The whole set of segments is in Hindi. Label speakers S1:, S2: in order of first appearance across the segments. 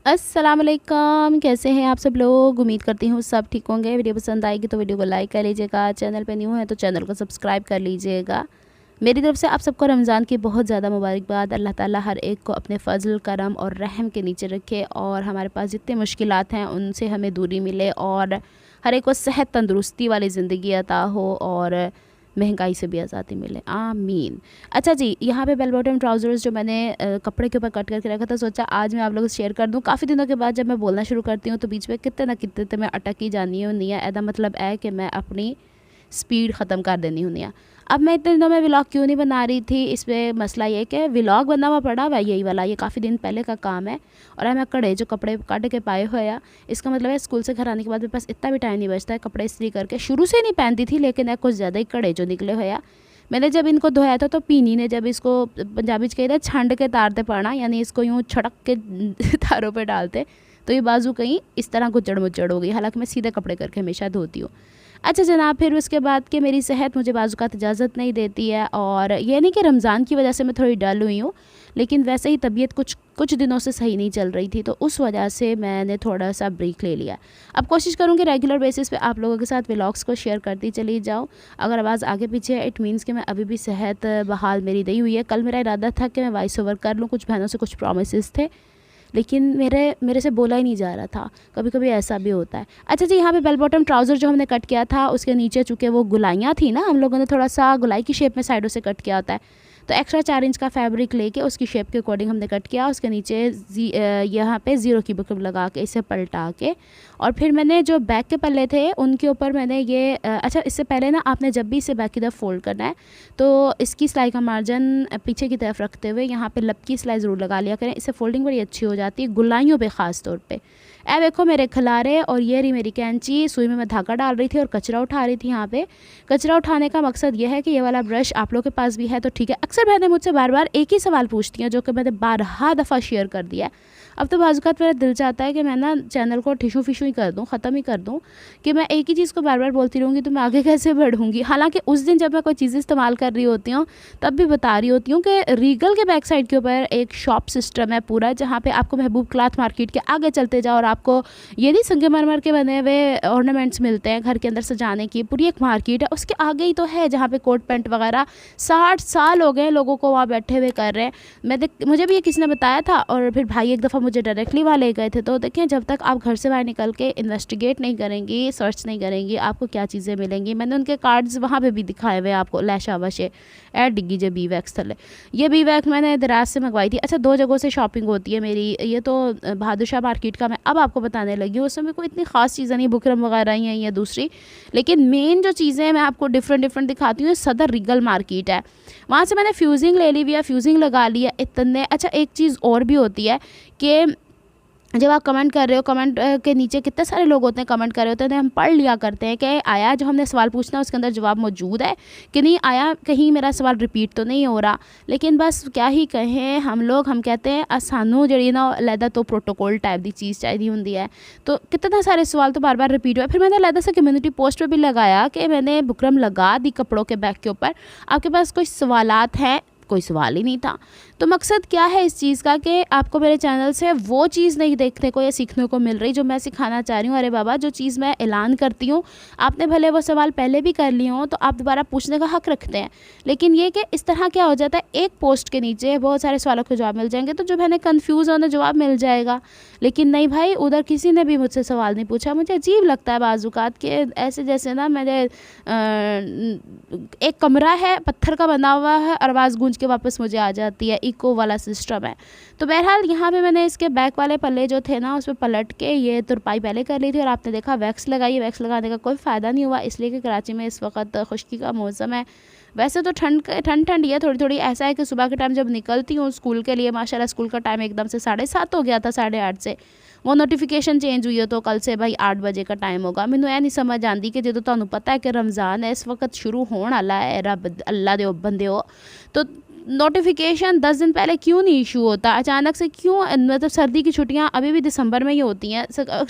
S1: अस्सलाम वालेकुम, कैसे हैं आप सब लोग। उम्मीद करती हूँ सब ठीक होंगे। वीडियो पसंद आएगी तो वीडियो को लाइक कर लीजिएगा। चैनल पे न्यू है तो चैनल को सब्सक्राइब कर लीजिएगा। मेरी तरफ से आप सबको रमज़ान की बहुत ज़्यादा मुबारकबाद। अल्लाह ताला हर एक को अपने फ़ज़ल करम और रहम के नीचे रखे और हमारे पास जितने मुश्किलात हैं उनसे हमें दूरी मिले और हर एक को सेहत तंदुरुस्ती वाली ज़िंदगी अता हो और महंगाई से भी आज़ादी मिले, आमीन। अच्छा जी, यहाँ पे बेल बॉटम ट्राउज़र्स जो मैंने कपड़े के ऊपर कट करके रखा था, सोचा आज मैं आप लोगों से शेयर कर दूँ। काफ़ी दिनों के बाद जब मैं बोलना शुरू करती हूँ तो बीच में कितने ना कितने तो मैं अटक ही जानी हूँ। नहीं है, ऐसा मतलब है कि मैं अपनी स्पीड ख़त्म कर देनी हूँ। नहीं, अब मैं इतने दिनों में व्लॉग क्यों नहीं बना रही थी, इस पर मसला ये कि व्लॉग बना हुआ पड़ा हुआ यही वाला, ये काफ़ी दिन पहले का काम है। और मैं कड़े जो कपड़े काट के पाए हुए हैं, इसका मतलब है स्कूल से घर आने के बाद मेरे पास इतना भी टाइम नहीं बचता है कपड़े इस्त्री करके। शुरू से नहीं पहनती थी लेकिन कुछ ज़्यादा ही कड़े जो निकले हुए हैं। मैंने जब इनको धोया था तो पीनी ने जब इसको पंजाबी कहते हैं छंड के तारते पड़ना, यानी इसको यूँ छड़क के तारों पे डालते तो ये बाजू कहीं इस तरह गुजड़ मुजड़ हो गई। हालांकि मैं सीधे कपड़े करके हमेशा धोती हूँ। अच्छा जनाब, फिर उसके बाद कि मेरी सेहत मुझे बाज़ात इजाज़त नहीं देती है और ये नहीं कि रमज़ान की वजह से मैं थोड़ी डल हुई हूँ, लेकिन वैसे ही तबीयत कुछ दिनों से सही नहीं चल रही थी तो उस वजह से मैंने थोड़ा सा ब्रेक ले लिया। अब कोशिश करूँगी रेगुलर बेसिस पे आप लोगों के साथ व्लॉग्स को शेयर करती चली जाऊँ। अगर आवाज़ आगे पीछे है इट मीन्स कि मैं अभी भी सेहत बहाल मेरी नहीं हुई है। कल मेरा इरादा था कि मैं वॉइस ओवर कर लूँ, कुछ बहनों से कुछ प्रॉमिसेस थे लेकिन मेरे से बोला ही नहीं जा रहा था। कभी कभी ऐसा भी होता है। अच्छा जी, यहाँ पे बेल बॉटम ट्राउज़र जो हमने कट किया था उसके नीचे चूँकि वो गुलाइयाँ थी ना, हम लोगों ने थोड़ा सा गुलाई की शेप में साइडों से कट किया होता है, तो एक्स्ट्रा 4 इंच का फैब्रिक लेके उसकी शेप के अकॉर्डिंग हमने कट किया। उसके नीचे यहाँ पे ज़ीरो की बुकरम लगा के इसे पलटा के और फिर मैंने जो बैक के पल्ले थे उनके ऊपर मैंने ये अच्छा इससे पहले ना आपने जब भी इसे बैक की तरफ फोल्ड करना है तो इसकी सिलाई का मार्जिन पीछे की तरफ रखते हुए यहाँ पे लब की सिलाई ज़रूर लगा लिया करें। इससे फोल्डिंग बड़ी अच्छी हो जाती है गुलाइयों पे ख़ास तौर पे। ऐ देखो मेरे खलारे और ये रही मेरी कैंची, सुई में मैं धागा डाल रही थी और कचरा उठा रही थी। यहाँ पे कचरा उठाने का मकसद यह है कि ये वाला ब्रश आप लोग के पास भी है तो ठीक है। अक्सर बहनें मुझसे बार बार एक ही सवाल पूछती हैं जो कि मैंने बारहा दफ़ा शेयर कर दिया है। अब तो बाज़ात मेरा दिल चाहता है कि मैं ना चैनल को टिशू फिशू ही कर दूँ, ख़त्म ही कर दूँ, कि मैं एक ही चीज़ को बार बार बोलती रहूँगी तो मैं आगे कैसे बढ़ूँगी। हालांकि उस दिन जब मैं कोई चीज़ इस्तेमाल कर रही होती हूँ तब भी बता रही होती हूँ कि रीगल के बैक साइड के ऊपर एक शॉप सिस्टम है पूरा, जहाँ पे आपको महबूब क्लॉथ मार्केट के आगे चलते जाओ और आपको ये नहीं संगमरमर के बने हुए ऑर्नामेंट्स मिलते हैं घर के अंदर सजाने की, पूरी एक मार्केट है उसके आगे ही तो है जहाँ पे कोट पैंट वगैरह 60 साल हो गए लोगों को वहाँ बैठे हुए कर रहे हैं। मुझे भी ये किसी ने बताया था और फिर भाई एक दफ़ा मुझे डायरेक्टली वहाँ ले गए थे। तो देखें, जब तक आप घर से बाहर निकल के इन्वेस्टिगेट नहीं करेंगी, सर्च नहीं करेंगी, आपको क्या चीज़ें मिलेंगी। मैंने उनके कार्ड्स वहाँ पे भी दिखाए हुए आपको, लैशा वशे ऐड डिग्गी जे बी वैक्स थले, ये बी वैक्स मैंने दराज से मंगवाई थी। अच्छा 2 जगहों से शॉपिंग होती है मेरी, ये तो बहादुर शाह मार्केट का मैं अब आपको बताने लगी हूँ, उसमें कोई इतनी ख़ास चीज़ें नहीं, बुकरम वगैरह ही हैं या दूसरी, लेकिन मेन जो चीज़ें मैं आपको डिफरेंट दिखाती हूँ सदर रीगल मार्केट है, वहाँ से मैंने फ्यूजिंग ले ली हुई है, फ्यूजिंग लगा लिया इतने। अच्छा एक चीज़ और भी होती है कि जब आप कमेंट कर रहे हो, कमेंट के नीचे कितने सारे लोग होते हैं कमेंट कर रहे होते हैं, तो हम पढ़ लिया करते हैं कि आया जो हमने सवाल पूछना है उसके अंदर जवाब मौजूद है कि नहीं आया, कहीं मेरा सवाल रिपीट तो नहीं हो रहा। लेकिन बस क्या ही कहें हम कहते हैं सानू जी ना अलहदा तो प्रोटोकॉल टाइप की चीज़ चाहिए होंगी है, तो कितने सारे सवाल तो बार बार रिपीट हुआ। फिर मैंने अलहदा से कम्युनिटी पोस्ट पर भी लगाया कि मैंने बुकरम लगा दी कपड़ों के बैग के ऊपर, आपके पास कुछ सवालात हैं, कोई सवाल ही नहीं था। तो मकसद क्या है इस चीज़ का कि आपको मेरे चैनल से वो चीज़ नहीं देखने को या सीखने को मिल रही जो मैं सिखाना चाह रही हूँ। अरे बाबा, जो चीज़ मैं ऐलान करती हूँ आपने भले वो सवाल पहले भी कर लिए हों तो आप दोबारा पूछने का हक़ रखते हैं, लेकिन ये कि इस तरह क्या हो जाता है एक पोस्ट के नीचे बहुत सारे सवालों के जवाब मिल जाएंगे तो जो मैंने कन्फ्यूज़ होना जवाब मिल जाएगा। लेकिन नहीं भाई, उधर किसी ने भी मुझसे सवाल नहीं पूछा। मुझे अजीब लगता है बाज़ात के ऐसे जैसे ना मेरे एक कमरा है पत्थर का बना हुआ है और आवाज़ गूंज के वापस मुझे आ जाती है, इको वाला सिस्टम है। तो बहरहाल यहाँ पे मैंने इसके बैक वाले पल्ले जो थे ना उस पर पलट के ये तुरपाई पहले कर ली थी और आपने देखा वैक्स लगाई। वैक्स लगाने का कोई फ़ायदा नहीं हुआ इसलिए कि कराची में इस वक्त खुश्की का मौसम है। वैसे तो ठंड ही है थोड़ी थोड़ी। ऐसा है कि सुबह के टाइम जब निकलती हूँ स्कूल के लिए, माशाल्लाह स्कूल का टाइम एकदम से 7:30 हो गया था, 8:30 से वो नोटिफिकेशन चेंज हुई है तो कल से भाई 8 बजे का टाइम होगा। मैनू यह नहीं समझ आती कि जो तुहानू पता है कि रमज़ान है इस वक्त शुरू होने वाला है, रब अल्लाह दे बंदे हो, तो नोटिफिकेशन 10 दिन पहले क्यों नहीं इशू होता, अचानक से क्यों, मतलब सर्दी की छुट्टियां अभी भी दिसंबर में ही होती हैं।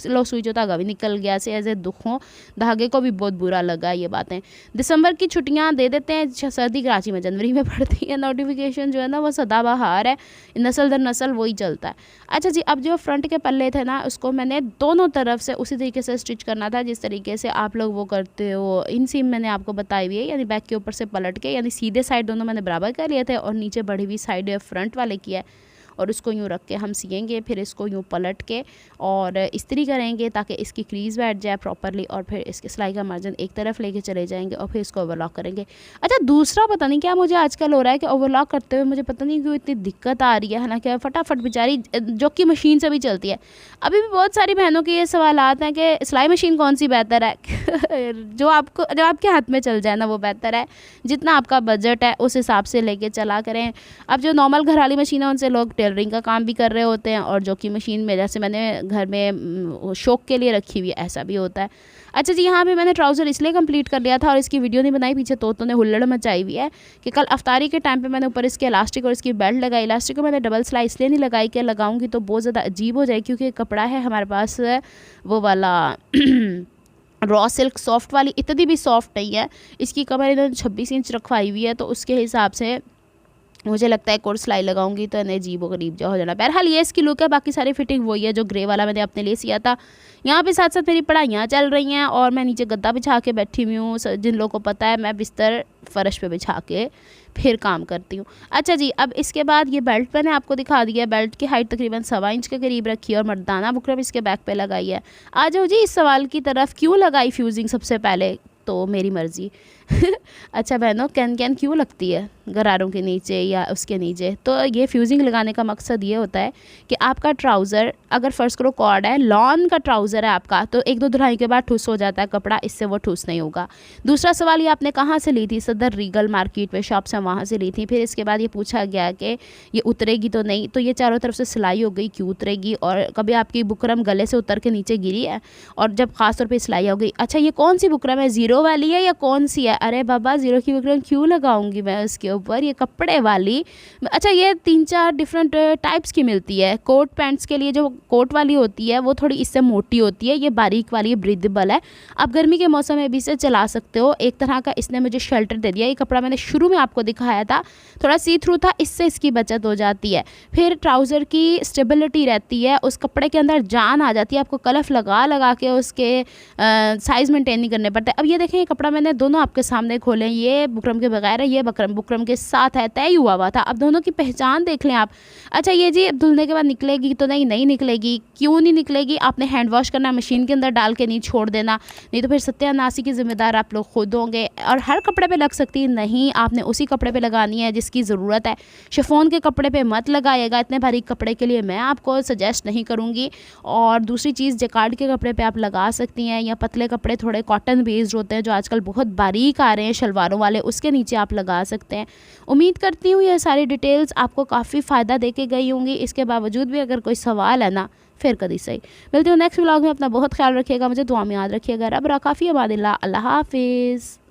S1: लोग सुई जो धागा भी निकल गया से ऐसे दुख हो, धागे को भी बहुत बुरा लगा ये बातें। दिसंबर की छुट्टियां दे देते हैं, सर्दी कराची में जनवरी में पड़ती है। नोटिफिकेशन जो है ना वो सदाबहार है, नस्ल दर नस्ल वही चलता है। अच्छा जी, अब जो फ्रंट के पल्ले थे ना उसको मैंने दोनों तरफ से उसी तरीके से स्टिच करना था जिस तरीके से आप लोग वो करते हो। इन सीम मैंने आपको बताई हुई है, यानी बैक के ऊपर से पलट के, यानी सीधे साइड दोनों मैंने बराबर कर लिए थे और नीचे बढ़ी हुई साइड फ्रंट वाले की है और उसको यूँ रख के हम सिएंगे। फिर इसको यूँ पलट के और इस्त्री करेंगे ताकि इसकी क्रीज बैठ जाए प्रॉपरली, और फिर इसके सिलाई का मार्जिन एक तरफ लेके चले जाएंगे और फिर इसको ओवरलॉक करेंगे। अच्छा, दूसरा पता नहीं क्या मुझे आजकल हो रहा है कि ओवरलॉक करते हुए मुझे पता नहीं क्यों इतनी दिक्कत आ रही है, हालांकि फटाफट बेचारी जो कि मशीन से भी चलती है। अभी भी बहुत सारी बहनों के ये सवाल आते हैं कि सिलाई मशीन कौन सी बेहतर है जो आपके हाथ में चल जाए ना वो बेहतर है। जितना आपका बजट है उस हिसाब से लेके चला करें। अब जो नॉर्मल घर वाली मशीन है उनसे लोग टेलरिंग का काम भी कर रहे होते हैं, और जो कि मशीन में जैसे मैंने घर में शौक के लिए रखी हुई है ऐसा भी होता है। अच्छा जी, यहाँ पे मैंने ट्राउज़र इसलिए कंप्लीट कर लिया था और इसकी वीडियो नहीं बनाई, पीछे तोतों ने हुल्लड़ मचाई हुई है कि कल अफ्तारी के टाइम पे मैंने ऊपर इसके इलास्टिक और इसकी बेल्ट लगाई। इलास्टिक को मैंने डबल सिलाई इसलिए नहीं लगाई कि लगाऊंगी तो बहुत ज़्यादा अजीब हो जाए, क्योंकि कपड़ा है हमारे पास वो वाला रॉ सिल्क सॉफ्ट वाली, इतनी भी सॉफ्ट नहीं है। इसकी कमर इन्होंने 26 इंच रखवाई हुई है, तो उसके हिसाब से मुझे लगता है कोर्स सिलाई लगाऊंगी तो इन्हें अजीब व गरीब जो हो जाना। बहरहाल ये इसकी लुक है, बाकी सारी फिटिंग वही है जो ग्रे वाला मैंने अपने लिए सिया था। यहाँ पे साथ साथ मेरी पढ़ाइयाँ चल रही हैं और मैं नीचे गद्दा बिछा के बैठी हुई हूँ। जिन लोगों को पता है मैं बिस्तर फ़र्श पे बिछा के फिर काम करती हूँ। अच्छा जी, अब इसके बाद ये बेल्ट मैंने आपको दिखा दिया। बेल्ट की हाइट तकरीबन 1.25 इंच के करीब रखी है और मर्दाना बुकरम इसके बैक पे लगाई है। आ जाओ जी इस सवाल की तरफ, क्यों लगाई फ्यूजिंग सबसे पहले, तो मेरी मर्ज़ी अच्छा बहनों, कैन क्यों लगती है गरारों के नीचे या उसके नीचे, तो ये फ्यूजिंग लगाने का मकसद ये होता है कि आपका ट्राउज़र अगर फ़र्ज़ करो कॉर्ड है, लॉन का ट्राउज़र है आपका, तो 1-2 धुलाई के बाद ठुस हो जाता है कपड़ा, इससे वो ठुस नहीं होगा। दूसरा सवाल ये आपने कहाँ से ली थी, सदर रीगल मार्केट में शॉप से, वहाँ से ली थी। फिर इसके बाद ये पूछा गया कि ये उतरेगी तो नहीं, तो ये चारों तरफ से सिलाई हो गई, क्यों उतरेगी, और कभी आपकी बुकरम गले से उतर के नीचे गिरी है, और जब ख़ास तौर पर सिलाई हो गई। अच्छा, ये कौन सी बुकरम है, ज़ीरो वाली है या कौन सी है? अरे बाबा, ज़ीरो की बुकरम क्यों लगाऊंगी मैं उसके ऊपर, ये कपड़े वाली। अच्छा, ये 3-4 डिफरेंट टाइप्स की मिलती है। कोट पैंट्स के लिए जो कोट वाली होती है वो थोड़ी इससे मोटी होती है, ये बारीक वाली ब्रीदेबल है, आप गर्मी के मौसम में भी इसे चला सकते हो। एक तरह का इसने मुझे शेल्टर दे दिया। ये कपड़ा मैंने शुरू में आपको दिखाया था, थोड़ा सी थ्रू था, इससे इसकी बचत हो जाती है। फिर ट्राउज़र की स्टेबिलिटी रहती है, उस कपड़े के अंदर जान आ जाती है, आपको कलफ लगा के उसके साइज़ मेंटेन नहीं करने पड़ते। अब ये देखें, ये कपड़ा मैंने दोनों आपके सामने खोले, ये बुकरम के बगैर है, ये बुकरम के साथ है, तय हुआ था। अब दोनों की पहचान देख लें आप। अच्छा, ये जी धुलने के बाद निकलेगी तो नहीं निकलेगी, क्यों नहीं निकलेगी, आपने हैंड वॉश करना, मशीन के अंदर डाल के नहीं छोड़ देना, नहीं तो फिर सत्यानाशी की जिम्मेदार आप लोग खुद होंगे। और हर कपड़े पे लग सकती है नहीं, आपने उसी कपड़े पे लगानी है जिसकी ज़रूरत है। शिफॉन के कपड़े पे मत लगाइएगा, इतने भारी कपड़े के लिए मैं आपको सजेस्ट नहीं करूँगी। और दूसरी चीज़, जैकार्ड के कपड़े पे आप लगा सकती हैं, या पतले कपड़े थोड़े कॉटन बेस्ड होते हैं जो आजकल बहुत बारीक आ रहे हैं शलवारों वाले, उसके नीचे आप लगा सकते हैं। उम्मीद करती हूँ ये सारी डिटेल्स आपको काफ़ी फ़ायदा दे के गई होंगी। इसके बावजूद भी अगर कोई सवाल है ना, फिर कभी सही मिलती हूँ नेक्स्ट व्लॉग में। अपना बहुत ख्याल रखिएगा, मुझे दुआ में याद रखिएगा। रब रखा फ़ी अमानिल्लाह, अल्लाह हाफिज़।